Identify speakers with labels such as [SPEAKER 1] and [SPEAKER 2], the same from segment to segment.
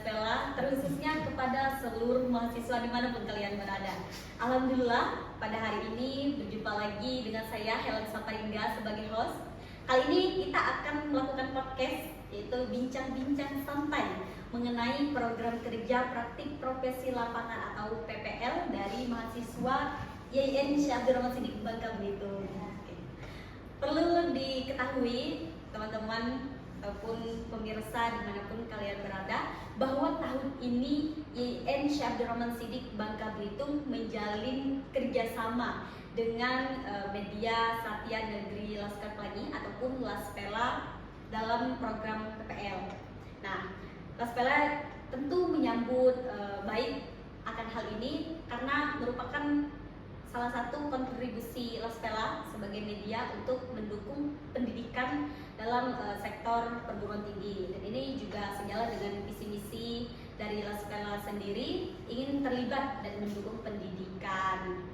[SPEAKER 1] Laspela, terkhususnya kepada seluruh mahasiswa dimanapun kalian berada. Alhamdulillah, pada hari ini berjumpa lagi dengan saya Helen Saparingga sebagai host. Kali ini kita akan melakukan podcast, yaitu bincang-bincang santai mengenai program kerja praktik profesi lapangan atau PPL dari mahasiswa YIN Syekh Abdurrahman Siddiq Bangka Belitung. Perlu diketahui teman-teman ataupun pemirsa dimanapun kalian berada, bahwa tahun ini YIN Syekh Abdurrahman Siddiq Bangka Belitung menjalin kerjasama dengan media Satya Negeri Laskar Pelangi ataupun Laspela dalam program PPL. Nah, Laspela tentu menyambut baik akan hal ini karena merupakan salah satu kontribusi Laspela sebagai media untuk mendukung pendidikan dalam sektor perguruan tinggi, dan ini juga sejalan dengan visi misi dari Laspela sendiri ingin terlibat dan mendukung pendidikan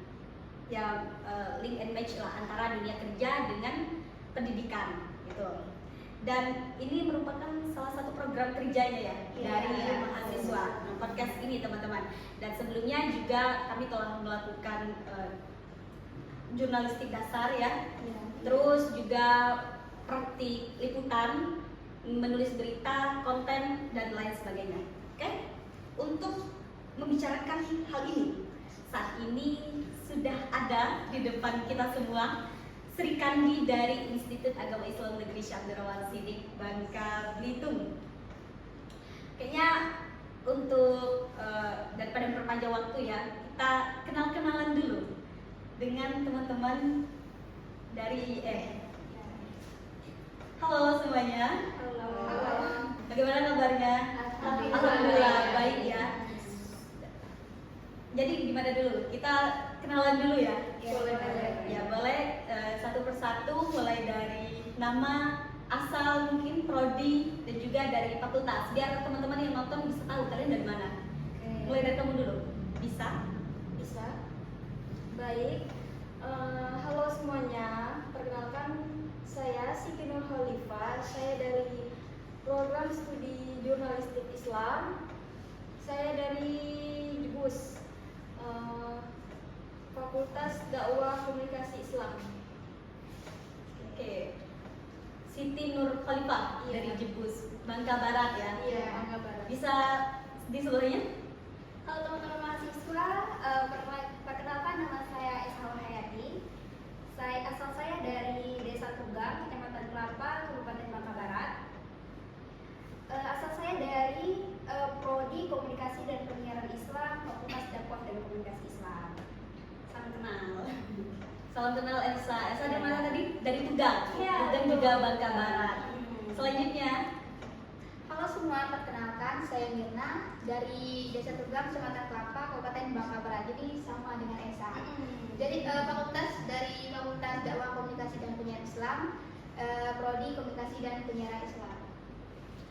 [SPEAKER 1] yang link and match lah antara dunia kerja dengan pendidikan gitu. Dan ini merupakan salah satu program kerjanya ya dari mahasiswa podcast ini teman-teman. Dan sebelumnya juga kami telah melakukan jurnalistik dasar ya. Terus juga praktik liputan, menulis berita, konten dan lain sebagainya. Oke? Untuk membicarakan hal ini, saat ini sudah ada di depan kita semua Sri Kandi dari Institut Agama Islam Negeri Syekh Abdurrahman Siddiq Bangka Belitung. Kayaknya untuk daripada memperpanjang waktu ya, kita kenal-kenalan dulu dengan teman-teman dari IE. Halo semuanya.
[SPEAKER 2] Halo.
[SPEAKER 1] Bagaimana kabarnya? Alhamdulillah baik ya. Jadi gimana dulu? Kita kenalan dulu ya.
[SPEAKER 2] Boleh.
[SPEAKER 1] Ya boleh satu persatu, mulai dari nama, asal, mungkin prodi dan juga dari fakultas. Biar teman-teman yang nonton bisa tahu kalian dari mana. Mulai dari kamu dulu. Bisa?
[SPEAKER 2] Baik. Halo semuanya. Perkenalkan, saya Siti Nur Khalifah. Saya dari program studi jurnalistik Islam. Saya dari JUBUS, Fakultas Dakwah Komunikasi Islam.
[SPEAKER 1] Oke. Siti Nur Khalifah dari JUBUS Bangka Barat ya.
[SPEAKER 2] Iya, Bangka Barat.
[SPEAKER 1] Bisa disebutnya?
[SPEAKER 3] Halo teman-teman mahasiswa, perkenalkan nama saya Esa Hayati. Asal saya dari Desa Tugang, Kecamatan Kelapa, Kabupaten Bangka Barat. Asal saya dari Prodi Komunikasi dan Penyiaran Islam, Fakultas Dakwah dan Komunikasi Islam.
[SPEAKER 1] Salam kenal. Salam kenal Elsa. Elsa dari mana tadi? Dari Tugang.
[SPEAKER 3] Iya,
[SPEAKER 1] Tugang
[SPEAKER 3] betul.
[SPEAKER 1] juga Bangka Barat. Selanjutnya,
[SPEAKER 3] Halo semua, perkenalkan saya Mirna dari Desa Tugang, Kecamatan Kelapa, Kabupaten Bangka Barat. Jadi sama dengan Esa. Jadi dari Fakultas Dakwah Komunikasi dan Penyiaran Islam, Prodi Komunikasi dan Penyiaran Islam.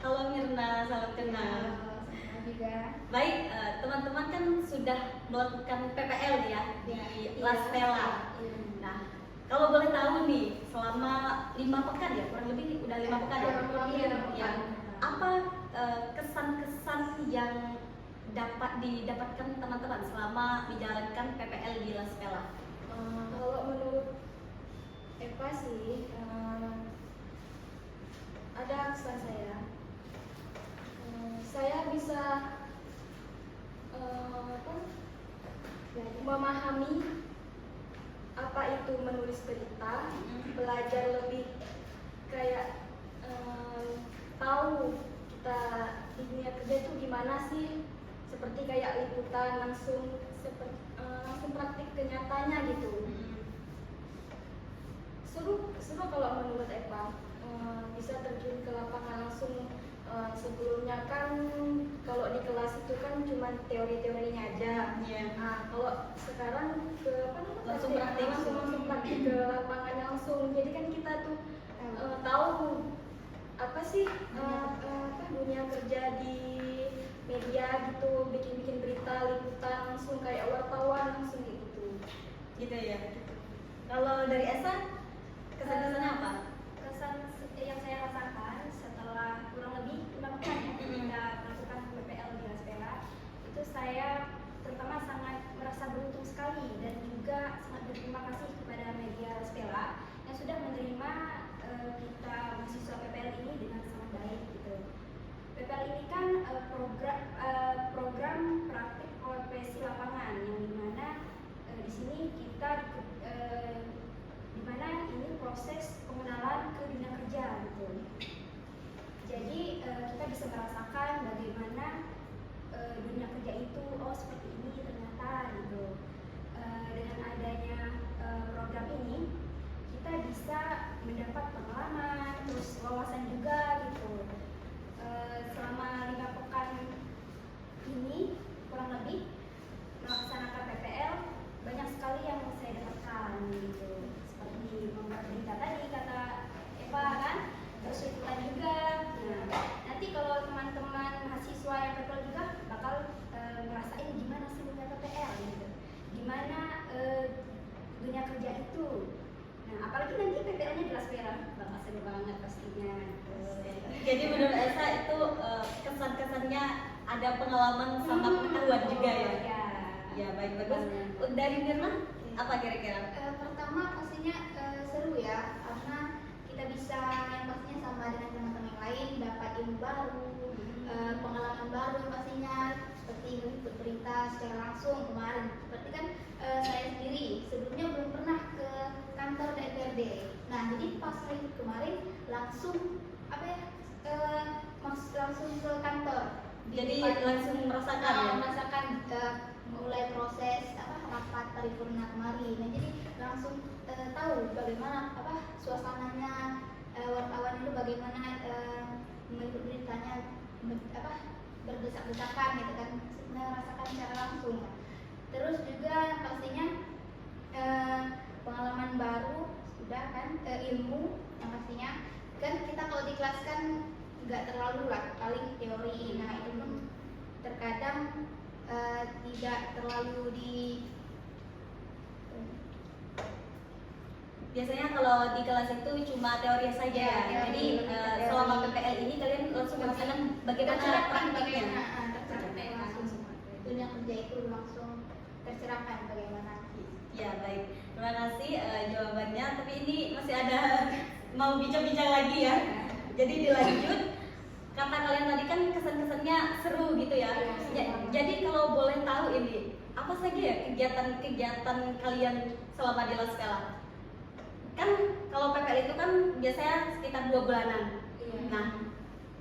[SPEAKER 1] halo Mirna, salam kenal.
[SPEAKER 3] Sama juga.
[SPEAKER 1] Baik, teman-teman kan sudah melakukan PPL ya di Laspela. Nah, kalau boleh tahu nih, selama 5 pekan ya, kurang lebih udah 5 pekan ya. Ya. Apa kesan-kesan yang dapat didapatkan teman-teman selama menjalankan PPL di Laspela?
[SPEAKER 2] Kalau menurut Eva sih, ada kesan saya. Saya bisa memahami apa itu menulis berita, belajar lebih kayak tahu kita di dunia kerja itu gimana sih, seperti kayak liputan langsung praktik ke nyatanya gitu. Seru kalau menurut Eva, bisa terjun ke lapangan langsung. Sebelumnya kan kalau di kelas itu kan cuma teori-teorinya aja. Nah, kalau sekarang langsung praktik ke lapangan langsung. Jadi kan kita tuh tahu apa sih dunia kerja di media gitu, bikin berita, liputan langsung kayak wartawan langsung gitu.
[SPEAKER 1] Gitu ya. Kalau dari Esa, kesan-kesannya apa?
[SPEAKER 3] Kesan yang saya rasakan setelah kurang lebih 5 pekan ya kita melakukan PPL yang PPL juga bakal ngerasain gimana sih dunia PPL gitu, gimana dunia kerja itu. Nah apalagi nanti PPL-nya jelas merah, bakal seru banget pastinya.
[SPEAKER 1] Jadi menurut Esa itu kesan-kesannya ada pengalaman sama pengetahuan juga ya. Ya baik bagus. Dari Mirna apa kira-kira?
[SPEAKER 3] Pertama pastinya seru ya, karena kita bisa yang pastinya sama dengan teman-teman yang lain, dapat ilmu baru, pengalaman baru yang pastinya, seperti meliput berita secara langsung kemarin. Seperti kan saya sendiri sebelumnya belum pernah ke kantor DPRD. Nah jadi pas meliput kemarin langsung apa ya, langsung ke kantor.
[SPEAKER 1] Jadi langsung merasakan ya?
[SPEAKER 3] Merasakan mulai proses rapat paripurna kemarin. Nah jadi langsung tahu bagaimana suasananya, wartawan itu bagaimana meliput beritanya berdesak-desakan gitu kan, merasakan secara langsung. Terus juga pastinya pengalaman baru sudah kan, ilmu yang pastinya kan kita kalau di kelas kan nggak terlalu lah, paling teori. Nah itu pun terkadang tidak terlalu di
[SPEAKER 1] Biasanya kalau di kelas itu cuma teori saja ya. Jadi selama PPL ini kalian langsung merasakan bagaimana praktiknya.
[SPEAKER 3] tercerahkan langsung, dunia kerja itu langsung tercerahkan bagaimana.
[SPEAKER 1] Ya baik, terima kasih jawabannya. Tapi ini masih ada mau bincang-bincang lagi ya. Jadi dilanjut, kata kalian tadi kan kesan-kesannya seru gitu ya. Jadi kalau boleh tahu ini apa saja ya kegiatan-kegiatan kalian selama di Laskala? Kan kalau PPL itu kan biasanya sekitar 2 bulanan. Nah,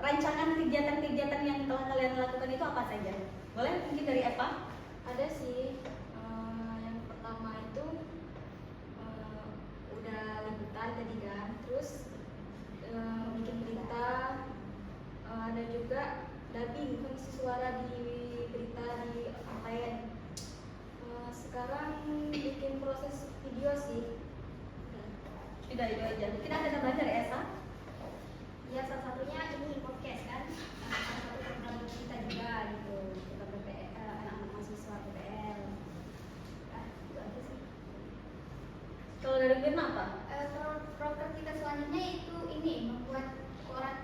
[SPEAKER 1] rancangan kegiatan-kegiatan yang telah kalian lakukan itu apa saja? Boleh mungkin dari Eva?
[SPEAKER 2] Ada sih, yang pertama itu udah liputan tadi kan, terus bikin berita, ada juga dubbing pengisi suara di berita di online. Sekarang bikin proses video sih.
[SPEAKER 1] Sudah itu aja. Mungkin ada tambahan dari Esa?
[SPEAKER 3] Ya salah satunya ini podcast kan, salah satu program kita juga gitu, kita PPL, anak-anak mahasiswa PPL. Itu aja sih.
[SPEAKER 1] Kalau dari Mirna apa?
[SPEAKER 3] Program kita selanjutnya itu ini membuat koran,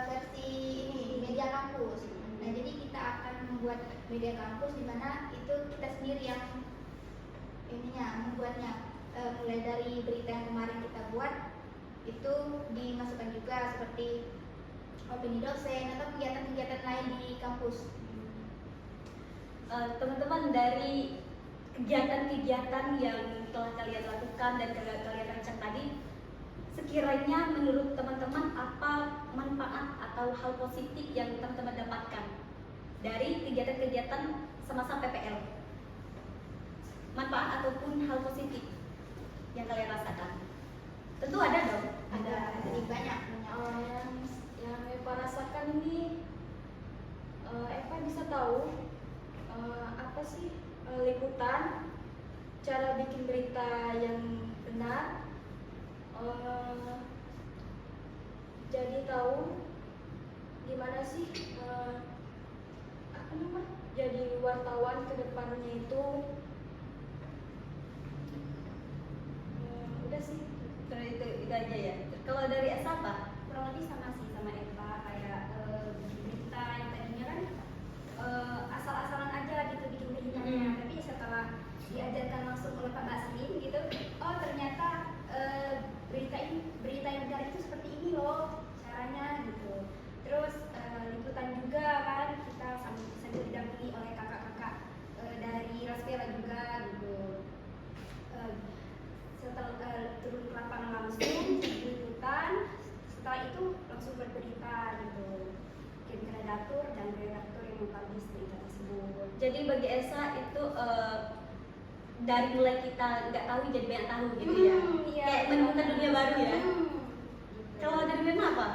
[SPEAKER 3] versi ini media kampus. Nah jadi kita akan membuat media kampus di mana itu kita sendiri yang membuatnya, mulai dari berita yang kemarin kita buat itu dimasukkan juga seperti opini dosen atau kegiatan-kegiatan lain di kampus.
[SPEAKER 1] Teman-teman, dari kegiatan-kegiatan yang telah kalian lakukan dan kalian rancang tadi, sekiranya menurut teman-teman apa manfaat atau hal positif yang teman-teman dapatkan dari kegiatan-kegiatan semasa PPL? Manfaat ataupun hal positif yang kalian rasakan? Tentu ada dong.
[SPEAKER 3] Ada banyak.
[SPEAKER 2] Yang Eva rasakan ini, Eva bisa tahu apa sih liputan, cara bikin berita yang benar, jadi tahu gimana sih jadi wartawan ke depannya itu. Udah sih,
[SPEAKER 1] itu aja ya. Kalau dari Esa apa?
[SPEAKER 3] Kurang lebih sama sih sama Eva, kayak bikin berita yang tadinya kan asal-asalan aja gitu bikin beritanya, tapi setelah diajarkan langsung oleh Pak Basrin gitu, oh ternyata berita yang benar itu seperti ini loh caranya gitu. Terus liputan juga kan kita sambil didampingi oleh kakak-kakak dari Laskala juga gitu. Setelah turun ke lapangan langsung liputan, setelah itu langsung berberita gitu, kirim ke redaktur dan redaktur yang mempublish berita tersebut.
[SPEAKER 1] Jadi bagi Esa itu dari mulai kita nggak tahu jadi banyak tahu gitu ya.
[SPEAKER 3] Iya,
[SPEAKER 1] Kayak menemukan dunia baru ya.
[SPEAKER 3] Gitu.
[SPEAKER 1] Kalau dari Mirna apa?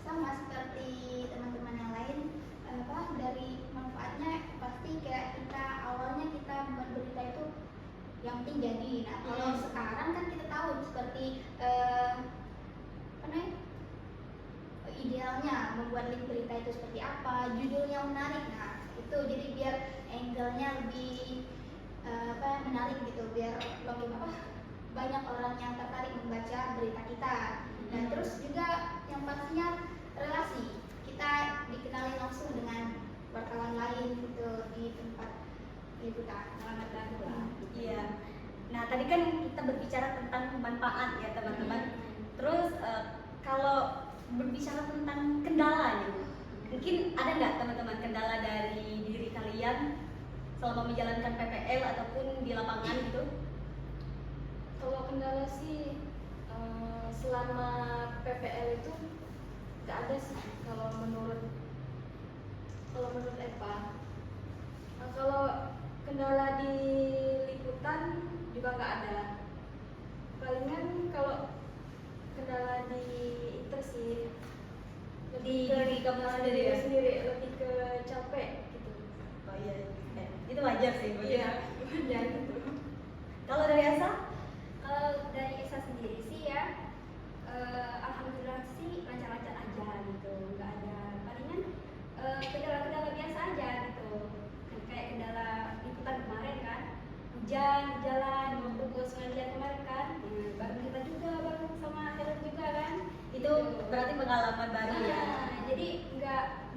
[SPEAKER 3] Sama seperti teman-teman yang lain, dari manfaatnya pasti kayak kita awalnya kita membuat berita itu yang penting jadi. Nah kalau sekarang kan kita tahu seperti idealnya membuat judulnya menarik. Nah, itu jadi biar angle-nya lebih menarik gitu, biar banyak orang yang tertarik membaca berita kita. Dan terus juga yang pastinya relasi, kita dikenali langsung dengan wartawan lain gitu di tempat liputan. Selamat datang.
[SPEAKER 1] Iya. Nah, tadi kan kita berbicara tentang manfaat ya teman-teman. Terus kalau berbicara tentang kendala nih, mungkin ada nggak teman-teman kendala dari diri kalian selama menjalankan PPL ataupun di lapangan gitu?
[SPEAKER 2] Kalau kendala sih selama PPL itu nggak ada sih kalau menurut Eva. Kalau kendala di liputan juga nggak ada. Palingan kalau kendala di itu sih
[SPEAKER 1] Di diri kamu sendiri ya?
[SPEAKER 2] lebih ke capek gitu.
[SPEAKER 1] Oh iya, itu wajar sih.
[SPEAKER 2] Iya, wajar gitu.
[SPEAKER 1] Kalau dari Asa?
[SPEAKER 3] Kalau dari Esa sendiri sih ya, alhamdulillah sih lancar-lancar aja gitu, nggak ada palingan kendala-kendala biasa aja gitu. Kayak kendala liputan kemarin kan, hujan di jalan waktu gue sengaja kemarin kan, bareng kita juga, bareng sama Helen juga kan.
[SPEAKER 1] Itu berarti pengalaman baru ya?
[SPEAKER 3] Jadi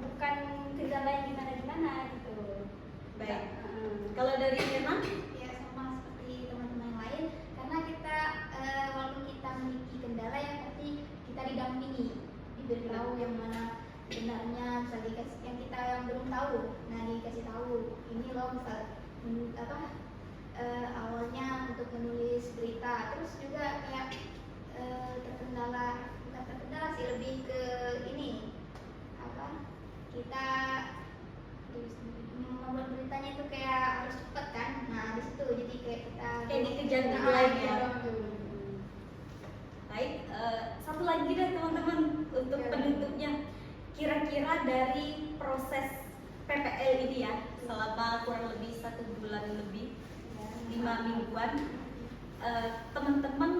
[SPEAKER 3] bukan kendala yang gimana-gimana gitu.
[SPEAKER 1] Baik. Kalau dari Firman?
[SPEAKER 3] Ya sama seperti teman-teman yang lain, karena kita walaupun kita memiliki kendala ya, tapi kita didampingi, diberitahu yang mana benarnya, misal dikasih yang kita yang belum tahu, nah dikasih tahu ini loh misal awalnya untuk menulis berita, terus juga kayak bukan terkendala sih, lebih ke ini kita membuat beritanya itu kayak harus cepat kan, nah di situ jadi kayak kita
[SPEAKER 1] dikejar deadline ya. Baik, satu lagi deh teman-teman untuk penutupnya. Kira-kira dari proses PPL ini ya, selama kurang lebih 1 bulan lebih, 5 mingguan, teman-teman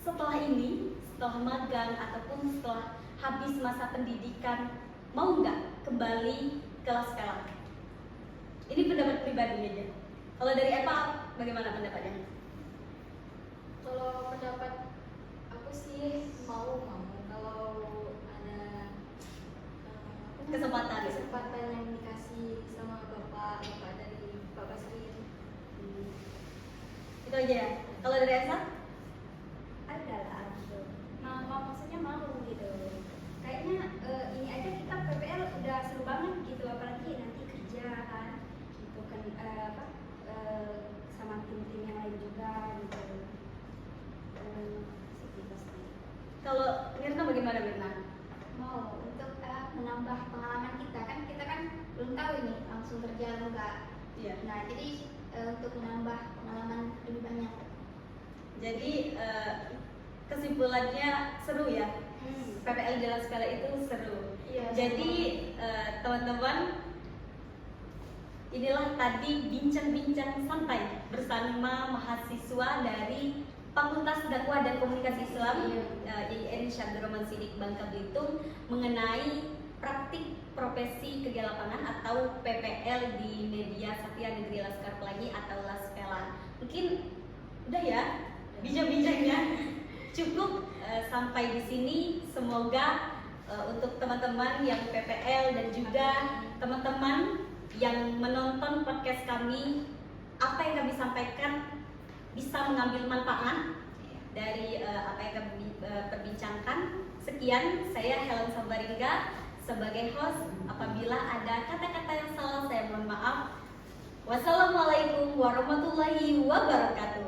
[SPEAKER 1] setelah ini, setelah magang ataupun setelah habis masa pendidikan, mau nggak kembali kelas sekolah? Ini pendapat pribadi aja. Kalau dari Eva, bagaimana pendapatnya?
[SPEAKER 2] Kalau pendapat aku sih mau kalau ada kesempatan yang dikasih sama bapak dari Bapak Sri.
[SPEAKER 1] Itu aja ya. Kalau dari Esa?
[SPEAKER 3] ada lah gitu. Maksudnya mau gitu. Kayaknya ini aja kita PPL udah seru banget gitu, apalagi nanti kerja kan, gitu kan sama tim-tim yang lain juga gitu.
[SPEAKER 1] Kalau Mirna bagaimana Mirna?
[SPEAKER 3] Mau untuk menambah pengalaman kita kan belum tahu ini langsung kerja atau enggak.
[SPEAKER 1] Iya.
[SPEAKER 3] Nah jadi untuk menambah pengalaman lebih banyak.
[SPEAKER 1] Jadi kesimpulannya seru ya. PPL Jalan Skala itu seru.
[SPEAKER 2] Iya.
[SPEAKER 1] Jadi teman-teman, inilah tadi bincang-bincang santai bersama mahasiswa dari Fakultas Dakwah dan Komunikasi Islam IAIN Syabdur Rahman Sidik Bangka Belitung mengenai praktik profesi kerja lapangan atau PPL di Media Satya Negeri Laskar Pelangi atau Laskela. Mungkin udah ya bincang-bincangnya cukup sampai di sini. Semoga untuk teman-teman yang PPL dan juga teman-teman yang menonton podcast kami, apa yang kami sampaikan bisa mengambil manfaat dari apa yang kami perbincangkan. Sekian, saya Helen Sambaringga sebagai host. Apabila ada kata-kata yang salah, saya mohon maaf. Wassalamualaikum warahmatullahi wabarakatuh.